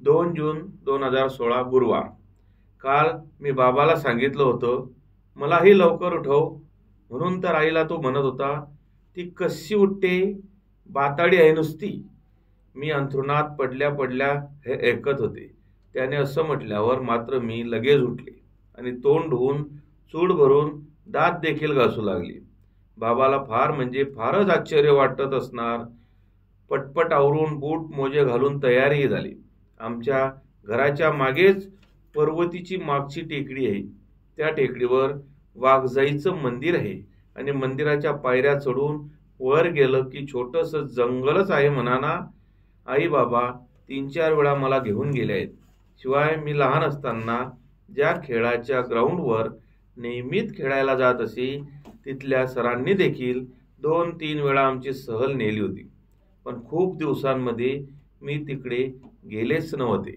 2 जून 2016 गुरुवार. काल मी बाबाला सांगितलं होतं, मलाही लवकर उठव. म्हणून तर आईला तो म्हणत होता, ती कशी उठते, बाताडी आहे नुसती. मी अंथरुणात पडल्या पडल्या हे ऐकत होते. त्याने असं म्हटल्यावर मात्र मी लगेच उठले आणि तोंड धुवून चूड भरून दात देखील घासू लागली. बाबाला फार म्हणजे फारच आश्चर्य वाटत असणार. पटपट आवरून बूट मोजे घालून तयारीही झाली. आमच्या घराच्या मागेच पर्वतीची मागची टेकडी आहे. त्या टेकडीवर वाघजाईचं मंदिर आहे आणि मंदिराच्या पायऱ्या चढून वर गेलं की छोटंसं जंगलच आहे म्हणा. आई बाबा 3-4 वेळा मला घेऊन गेले आहेत. शिवाय मी लहान असताना ज्या खेळाच्या ग्राउंडवर नियमित खेळायला जात असे, तिथल्या सरांनी देखील 2-3 वेळा आमची सहल नेली होती. पण खूप दिवसांमध्ये मी तिकडे गेलेच नव्हते.